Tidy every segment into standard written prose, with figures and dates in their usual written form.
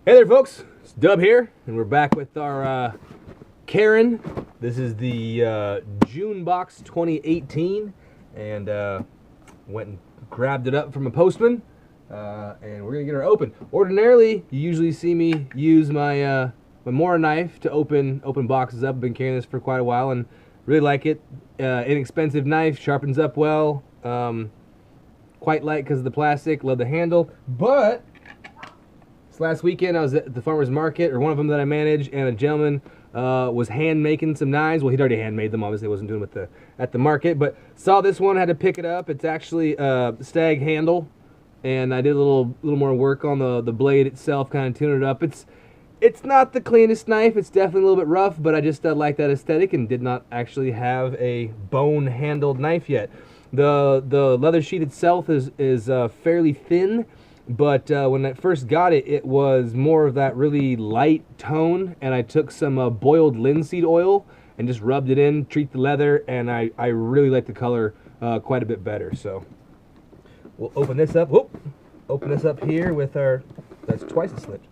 Hey there, folks. It's Dub here, and we're back with our Cairn. This is the June box 2018, and went and grabbed it up from a postman, and we're gonna get her open. Ordinarily, you usually see me use my Mora knife to open boxes up. I've been carrying this for quite a while, and really like it. Inexpensive knife, sharpens up well. Quite light because of the plastic. Love the handle, but this last weekend, I was at the farmer's market, or one of them that I manage, and a gentleman was hand making some knives. Well, he'd already hand made them. Obviously, wasn't doing them at the market, but saw this one, had to pick it up. It's actually a stag handle, and I did a little more work on the blade itself, kind of tuned it up. It's not the cleanest knife. It's definitely a little bit rough, but I just like that aesthetic, and did not actually have a bone handled knife yet. The leather sheet itself is fairly thin. But when I first got it, it was more of that really light tone, and I took some boiled linseed oil and just rubbed it in, treat the leather, and I really like the color quite a bit better. So we'll open this up. Whoop! Open this up here with our, that's twice it slipped,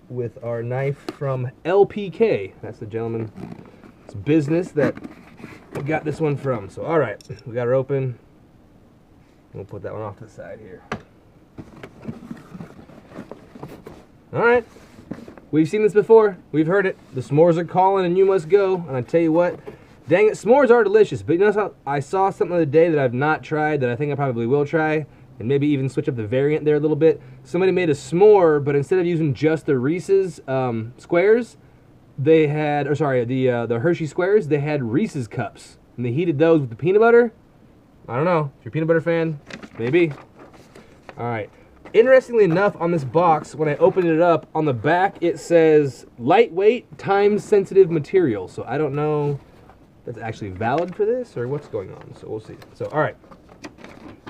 with our knife from LPK. That's the gentleman's business that we got this one from. So all right, we got her open. We'll put that one off to the side here. Alright, we've seen this before, we've heard it. The s'mores are calling and you must go. And I tell you what, dang it, s'mores are delicious. But you know how I saw something the other day that I've not tried that I think I probably will try, and maybe even switch up the variant there a little bit. Somebody made a s'more, but instead of using just the Reese's squares, they had, or sorry, the Hershey squares, they had Reese's cups. And they heated those with the peanut butter. I don't know, if you're a peanut butter fan, maybe. Alright. Interestingly enough, on this box, when I opened it up, on the back it says lightweight, time-sensitive material. So I don't know if that's actually valid for this or what's going on. So we'll see. So, all right.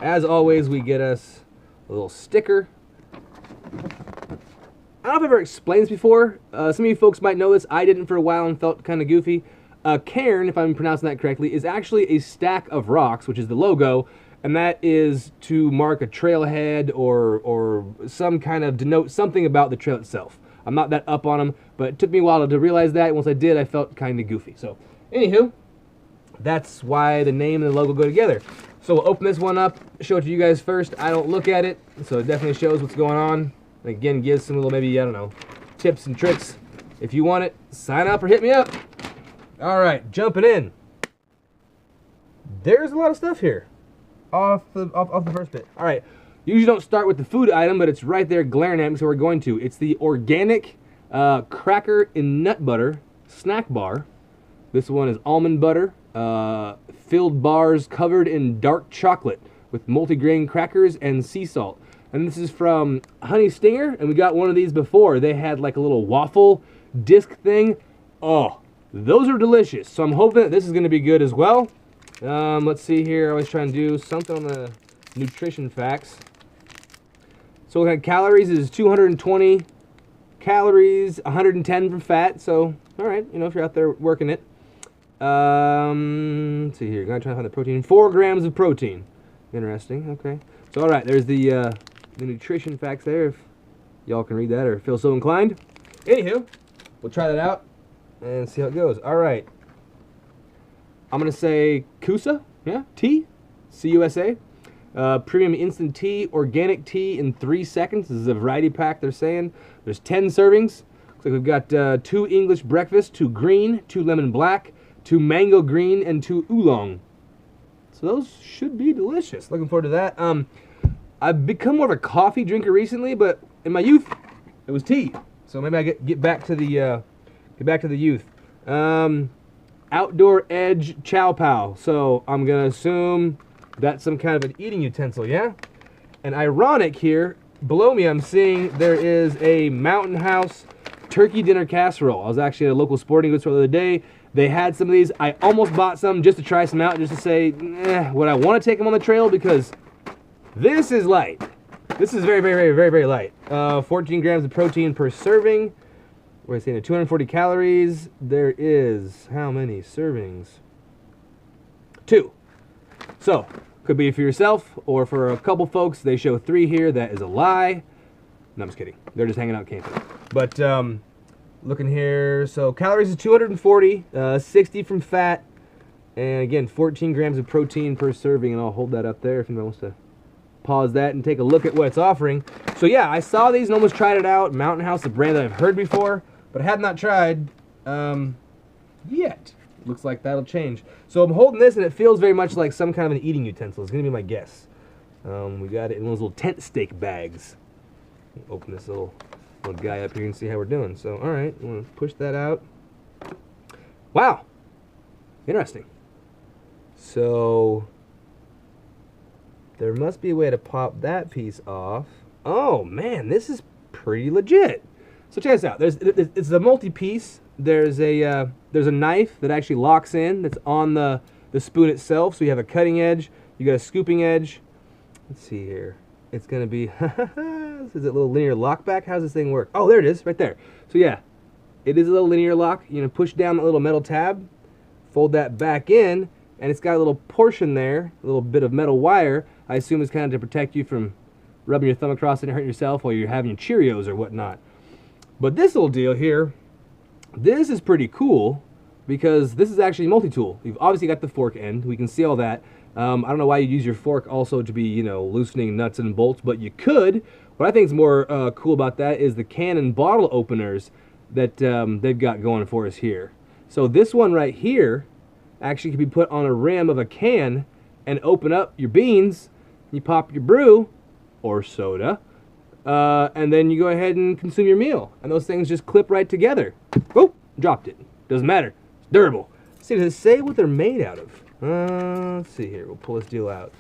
As always, we get us a little sticker. I don't know if I've ever explained this before. Some of you folks might know this. I didn't for a while and felt kind of goofy. Cairn, if I'm pronouncing that correctly, is actually a stack of rocks, which is the logo. And that is to mark a trailhead or some kind of denote something about the trail itself. I'm not that up on them, but it took me a while to realize that. Once I did, I felt kind of goofy. So, anywho, that's why the name and the logo go together. So we'll open this one up, show it to you guys first. I don't look at it, so it definitely shows what's going on. And again, gives some little, maybe, I don't know, tips and tricks. If you want it, sign up or hit me up. All right, jumping in. There's a lot of stuff here. Off the first bit. All right, usually don't start with the food item, but it's right there glaring at me, so we're going to. It's the organic cracker and nut butter snack bar. This one is almond butter, filled bars covered in dark chocolate with multigrain crackers and sea salt. And this is from Honey Stinger, and we got one of these before. They had like a little waffle disc thing. Oh, those are delicious. So I'm hoping that this is going to be good as well. Let's see here. I always try and do something on the nutrition facts. So what kind of calories is 220 calories, 110 for fat. So, all right, you know, if you're out there working it. Let's see here. Gonna try to find the protein. 4 grams of protein. Interesting. Okay. So, all right, there's the nutrition facts there. If y'all can read that or feel so inclined. Anywho, we'll try that out and see how it goes. All right. I'm going to say Cusa, yeah, tea, C-U-S-A. Premium instant tea, organic tea in 3 seconds. This is a variety pack, they're saying. There's 10 servings. Looks like we've got 2 English breakfast, 2 green, 2 lemon black, 2 mango green, and 2 oolong. So those should be delicious. Looking forward to that. I've become more of a coffee drinker recently, but in my youth, it was tea. So maybe I get back to the youth. Outdoor Edge Chow Pow. So I'm going to assume that's some kind of an eating utensil, yeah? And ironic here, below me I'm seeing there is a Mountain House turkey dinner casserole. I was actually at a local sporting goods store the other day. They had some of these. I almost bought some just to try some out, just to say, would I want to take them on the trail? Because this is light. This is very, very, very, very light. 14 grams of protein per serving. We're saying 240 calories. There is how many servings? 2. So, could be for yourself or for a couple folks. They show 3 here. That is a lie. No, I'm just kidding. They're just hanging out camping. But looking here, so calories is 240, 60 from fat, and again, 14 grams of protein per serving, and I'll hold that up there if anyone wants to pause that and take a look at what it's offering. So yeah, I saw these and almost tried it out. Mountain House, a brand that I've heard before, but I have not tried yet. Looks like that'll change. So I'm holding this, and it feels very much like some kind of an eating utensil. It's going to be my guess. We got it in those little tent stake bags. Open this little guy up here and see how we're doing. So, all right, I'm going to push that out. Wow. Interesting. So, there must be a way to pop that piece off. Oh, man, this is pretty legit. So check this out. It's a multi-piece. There's a knife that actually locks in that's on the spoon itself. So you have a cutting edge. You got a scooping edge. Let's see here. It's going to be, is it a little linear lock back? How does this thing work? Oh, there it is, right there. So yeah, it is a little linear lock. You know, push down the little metal tab, fold that back in, and it's got a little portion there, a little bit of metal wire. I assume it's kind of to protect you from rubbing your thumb across it and hurting yourself while you're having your Cheerios or whatnot. But this little deal here, this is pretty cool because this is actually multi-tool. You've obviously got the fork end. We can see all that. I don't know why you use your fork also to be, you know, loosening nuts and bolts, but you could. What I think is more cool about that is the can and bottle openers that they've got going for us here. So this one right here actually can be put on a rim of a can and open up your beans. You pop your brew or soda, and then you go ahead and consume your meal. And those things just clip right together. Oh, dropped it. Doesn't matter. It's durable. See, does it say what they're made out of? Let's see here. We'll pull this deal out.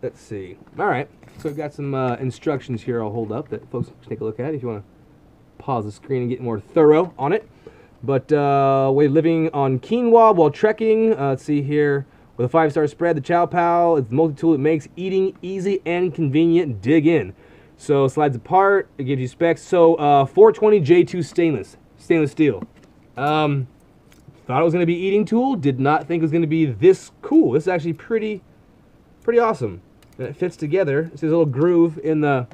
Let's see. All right. So we've got some instructions here I'll hold up that folks can take a look at if you want to pause the screen and get more thorough on it. But we're living on quinoa while trekking. Let's see here. With a 5-star spread, the Chow Pal is the multi-tool that makes eating easy and convenient. Dig in. So slides apart. It gives you specs. So 420 J2 stainless steel. Thought it was going to be eating tool. Did not think it was going to be this cool. This is actually pretty awesome. And it fits together. There's a little groove in the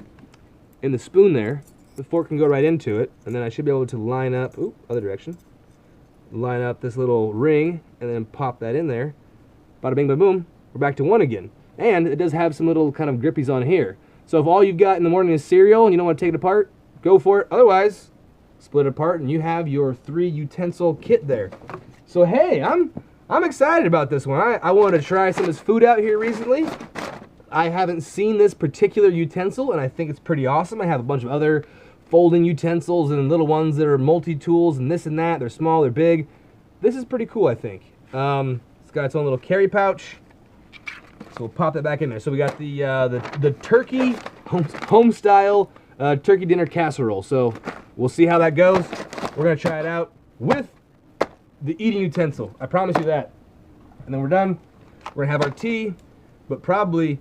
spoon there. The fork can go right into it, and then I should be able to line up. Ooh, other direction. Line up this little ring, and then pop that in there. Bada bing, bada boom. We're back to one again. And it does have some little kind of grippies on here. So if all you've got in the morning is cereal and you don't want to take it apart, go for it. Otherwise, split it apart, and you have your 3 utensil kit there. So hey, I'm excited about this one. I wanted to try some of this food out here recently. I haven't seen this particular utensil, and I think it's pretty awesome. I have a bunch of other folding utensils and little ones that are multi-tools and this and that. They're small, they're big. This is pretty cool, I think. It's got its own little carry pouch. So we'll pop that back in there. So we got the turkey home style turkey dinner casserole. So we'll see how that goes. We're gonna try it out with the eating utensil. I promise you that. And then we're done. We're gonna have our tea, but probably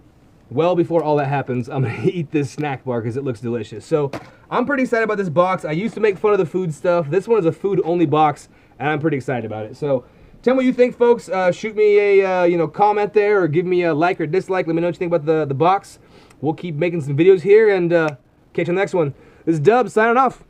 well before all that happens, I'm gonna eat this snack bar because it looks delicious. So I'm pretty excited about this box. I used to make fun of the food stuff. This one is a food only box, and I'm pretty excited about it. So tell me what you think, folks. Shoot me a comment there, or give me a like or dislike. Let me know what you think about the box. We'll keep making some videos here, and catch you on the next one. This is Dub signing off.